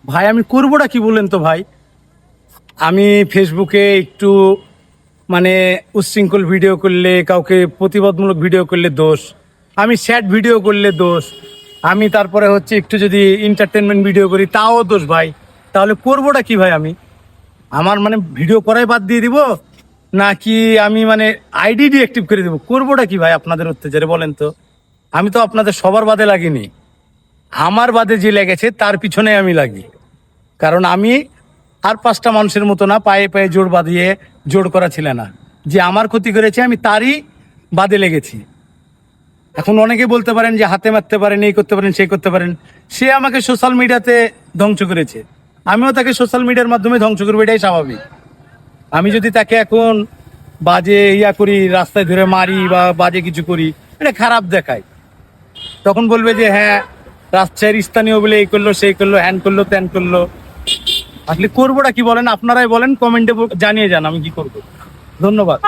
ভাই আমি করবোটা কি বলেন তো ভাই? আমি ফেসবুকে একটু মানে উচ্ছৃঙ্খল ভিডিও করলে, কাউকে প্রতিবাদমূলক ভিডিও করলে দোষ, আমি স্যাড ভিডিও করলে দোষ, আমি তারপরে হচ্ছে একটু যদি এন্টারটেনমেন্ট ভিডিও করি তাও দোষ ভাই। তাহলে করবোটা কি ভাই আমি? আমার মানে ভিডিও করাই বাদ দিয়ে দিব, নাকি আমি মানে আইডি ডিঅ্যাক্টিভ করে দেবো? করবোটা কি ভাই আপনাদের অত্যাচারে বলেন তো? আমি তো আপনাদের সবার বাদে লাগিনি, আমার বাদে যে লেগেছে তার পিছনে আমি লাগি। কারণ আমি আর পাঁচটা মানুষের মতো না, পায়ে পায়ে জোর বাঁধিয়ে জোর করা ছিল না। যে আমার ক্ষতি করেছে আমি তারই বাদে লেগেছি। এখন অনেকে বলতে পারেন যে হাতে মারতে পারেন, এই করতে পারেন, সেই করতে পারেন। সে আমাকে সোশ্যাল মিডিয়াতে ধ্বংস করেছে, আমিও তাকে সোশ্যাল মিডিয়ার মাধ্যমে ধ্বংস করবো, এটাই স্বাভাবিক। আমি যদি তাকে এখন বাজে করি, রাস্তায় ধরে মারি বা বাজে কিছু করি, এটা খারাপ দেখায়। তখন বলবে যে হ্যাঁ, রাজশাহীর স্থানীয় বলে এই করলো, সেই করলো, হ্যান করলো, ত্যান করলো। আসলে করবোটা কি বলেন? আপনারাই বলেন, কমেন্টে জানিয়ে যান আমি কি করবো। ধন্যবাদ।